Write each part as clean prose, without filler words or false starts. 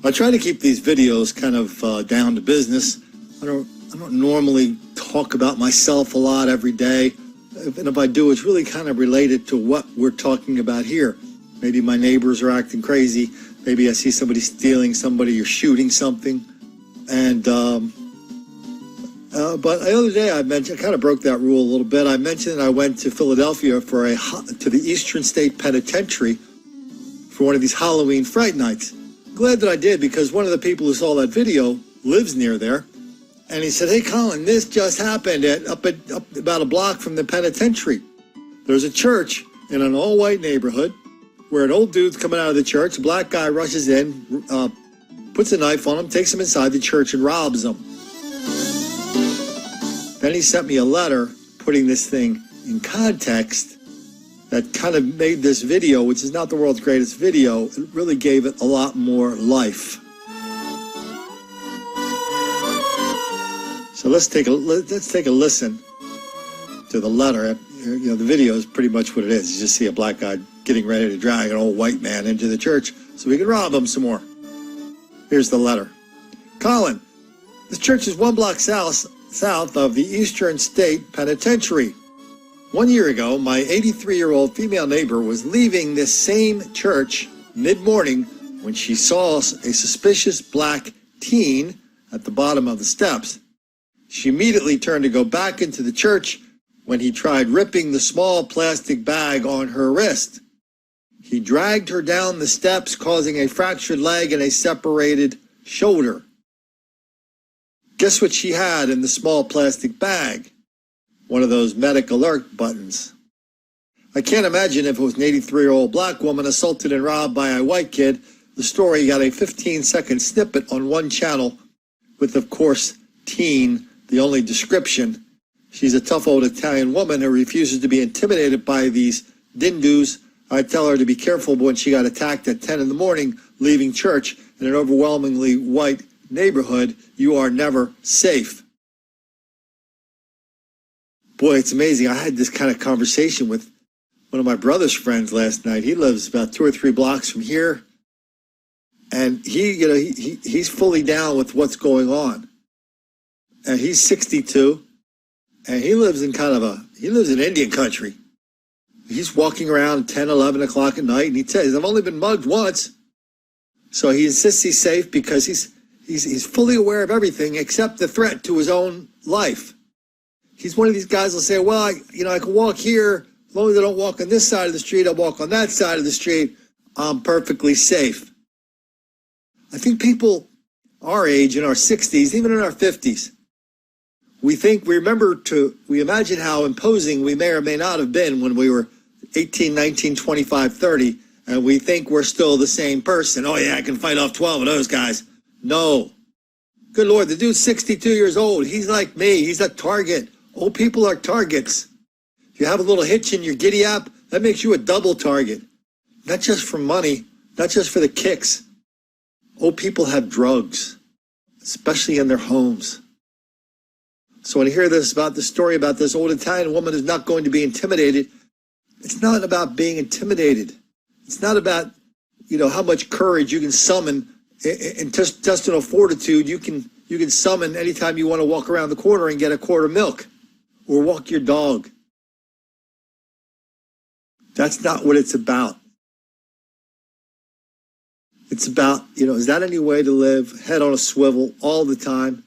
I try to keep these videos kind of down to business. I don't normally talk about myself a lot every day. And if I do, it's really kind of related to what we're talking about here. Maybe my neighbors are acting crazy. Maybe I see somebody stealing somebody or shooting something. And but the other day I kind of broke that rule a little bit. I mentioned that I went to Philadelphia to the Eastern State Penitentiary for one of these Halloween Fright Nights. Glad that I did, because one of the people who saw that video lives near there. And he said, "Hey, Colin, this just happened up about a block from the penitentiary. There's a church in an all-white neighborhood where an old dude's coming out of the church. A black guy rushes in, puts a knife on him, takes him inside the church and robs him." Then he sent me a letter putting this thing in context that kind of made this video, which is not the world's greatest video, it really gave it a lot more life. So let's take a listen to the letter. You know, the video is pretty much what it is. You just see a black guy getting ready to drag an old white man into the church so we can rob him some more. Here's the letter. "Colin, this church is 1 block south of the Eastern State Penitentiary. 1 year ago, my 83-year-old female neighbor was leaving this same church mid-morning when she saw a suspicious black teen at the bottom of the steps. She immediately turned to go back into the church when he tried ripping the small plastic bag on her wrist. He dragged her down the steps, causing a fractured leg and a separated shoulder. Guess what she had in the small plastic bag? One of those medic alert buttons. I can't imagine if it was an 83-year-old black woman assaulted and robbed by a white kid. The story got a 15-second snippet on one channel with, of course, teen, the only description. She's a tough old Italian woman who refuses to be intimidated by these dindus. I tell her to be careful when she got attacked at 10 in the morning, leaving church in an overwhelmingly white neighborhood. You are never safe." Boy, it's amazing. I had this kind of conversation with one of my brother's friends last night. He lives about 2 or 3 blocks from here. And he's fully down with what's going on. And he's 62. And he lives in Indian country. He's walking around 10, 11 o'clock at night. And he says, "I've only been mugged once." So he insists he's safe because he's fully aware of everything except the threat to his own life. He's one of these guys who'll say, "Well, I can walk here. As long as I don't walk on this side of the street, I'll walk on that side of the street. I'm perfectly safe." I think people our age, in our 60s, even in our 50s, we imagine how imposing we may or may not have been when we were 18, 19, 25, 30, and we think we're still the same person. "Oh yeah, I can fight off 12 of those guys." No. Good Lord, the dude's 62 years old. He's like me. He's a target. Old people are targets. If you have a little hitch in your giddy up, that makes you a double target. Not just for money, not just for the kicks. Old people have drugs, especially in their homes. So when I hear this story about this old Italian woman who's not going to be intimidated, it's not about being intimidated. It's not about, how much courage you can summon, intestinal fortitude you can summon anytime you want to walk around the corner and get a quart of milk or walk your dog. That's not what it's about. It's about, is that any way to live? Head on a swivel all the time.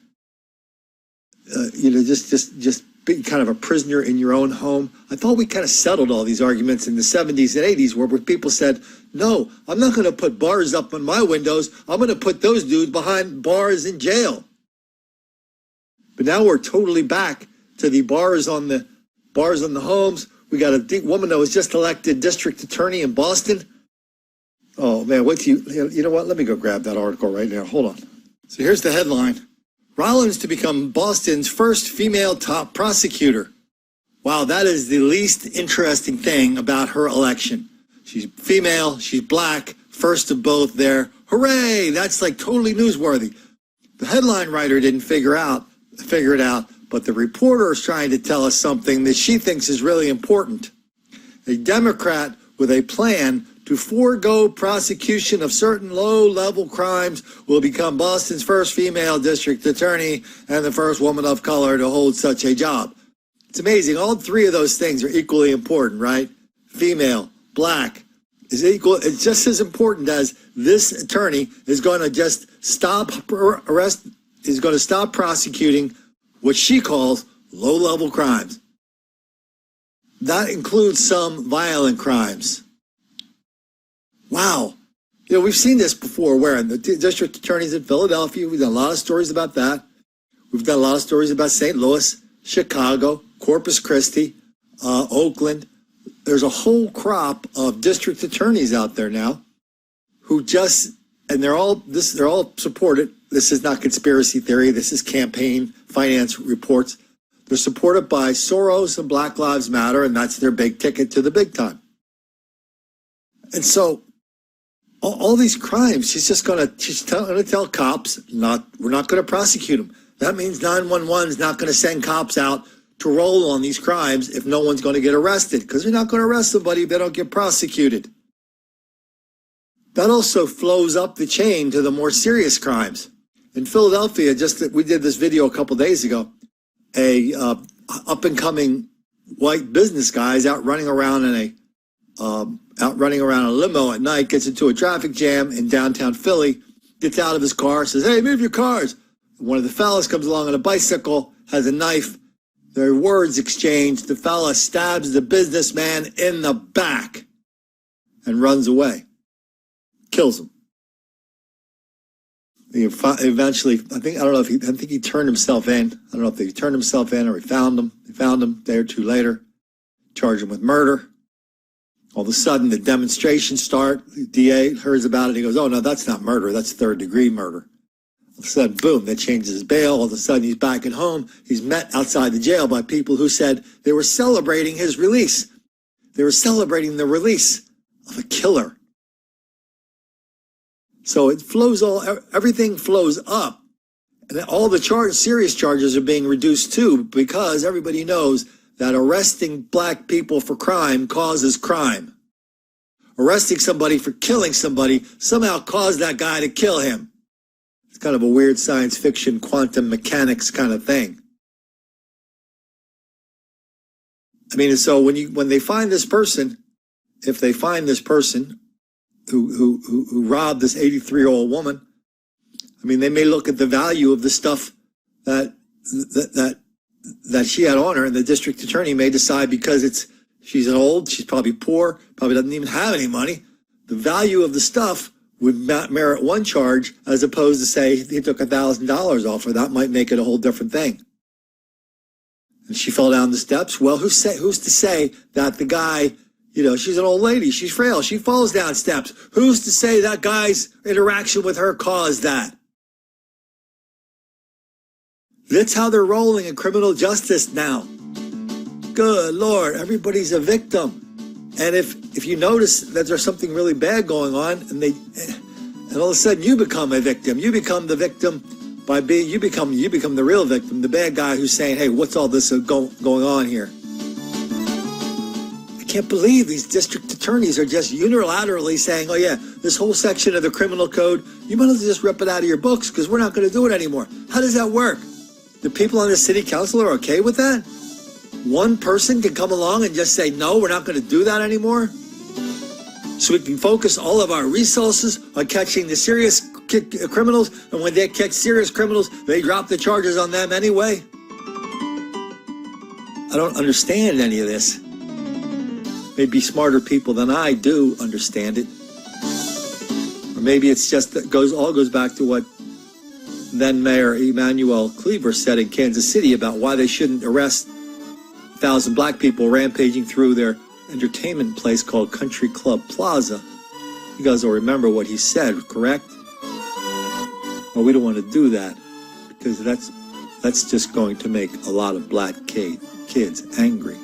Just be kind of a prisoner in your own home. I thought we kind of settled all these arguments in the 70s and 80s where people said, "No, I'm not going to put bars up on my windows. I'm going to put those dudes behind bars in jail." But now we're totally back to the bars on the homes. We got a woman that was just elected district attorney in Boston. Oh man, you know what? Let me go grab that article right now. Hold on. So here's the headline. Rollins to become Boston's first female top prosecutor. Wow, that is the least interesting thing about her election. She's female, she's black, first of both there. Hooray! That's like totally newsworthy. The headline writer didn't figure it out, but the reporter is trying to tell us something that she thinks is really important. A Democrat with a plan to forego prosecution of certain low-level crimes will become Boston's first female district attorney and the first woman of color to hold such a job. It's amazing. All three of those things are equally important, right? Female, black is equal. It's just as important as this attorney is going to just stop prosecuting what she calls low-level crimes. That includes some violent crimes. Wow. You know, we've seen this before where in the district attorneys in Philadelphia, we've done a lot of stories about that. We've done a lot of stories about St. Louis, Chicago, Corpus Christi, Oakland. There's a whole crop of district attorneys out there now who just, and they're all supported. This is not conspiracy theory. This is campaign finance reports. They're supported by Soros and Black Lives Matter, and that's their big ticket to the big time. And so all these crimes, she's going to tell cops, we're not going to prosecute them. That means 911 is not going to send cops out to roll on these crimes if no one's going to get arrested, because you're not going to arrest somebody if they don't get prosecuted. That also flows up the chain to the more serious crimes. In Philadelphia, we did this video a couple days ago. A up-and-coming white business guy is out running around in a limo at night, gets into a traffic jam in downtown Philly, gets out of his car, says, "Hey, move your cars." One of the fellas comes along on a bicycle, has a knife. Their words exchanged. The fella stabs the businessman in the back and runs away. Kills him. Eventually, I think he turned himself in. I don't know if he turned himself in or he found him. They found him a day or two later, charged him with murder. All of a sudden, the demonstrations start. The DA hears about it. He goes, "Oh, no, that's not murder. That's third-degree murder." All of a sudden, boom, that changes his bail. All of a sudden, he's back at home. He's met outside the jail by people who said they were celebrating his release. They were celebrating the release of a killer. So everything flows up. And all the serious charges are being reduced too, because everybody knows that arresting black people for crime causes crime. Arresting somebody for killing somebody somehow caused that guy to kill him. It's kind of a weird science fiction, quantum mechanics kind of thing. I mean, so when they find this person, if they find this person who robbed this 83-year-old woman, I mean, they may look at the value of the stuff that she had on her, and the district attorney may decide because she's probably poor, probably doesn't even have any money. The value of the stuff would merit one charge as opposed to say he took $1,000 off her. That might make it a whole different thing. And she fell down the steps. Well, who's to say that the guy, she's an old lady, she's frail, she falls down steps. Who's to say that guy's interaction with her caused that? That's how they're rolling in criminal justice now. Good Lord, everybody's a victim. And if you notice that there's something really bad going on, and all of a sudden you become a victim, you become the victim you become the real victim, the bad guy who's saying, "Hey, what's all this going on here?" I can't believe these district attorneys are just unilaterally saying, "Oh yeah, this whole section of the criminal code, you might as well just rip it out of your books because we're not going to do it anymore." How does that work? The people on the city council are okay with that? One person can come along and just say, "No, we're not going to do that anymore," so we can focus all of our resources on catching the serious criminals, and when they catch serious criminals, they drop the charges on them anyway. I don't understand any of this. Maybe smarter people than I do understand it. Or maybe it's just that all goes back to what then Mayor Emanuel Cleaver said in Kansas City about why they shouldn't arrest 1,000 black people rampaging through their entertainment place called Country Club Plaza. You guys will remember what he said, correct? Well, we don't want to do that because that's just going to make a lot of black kids angry.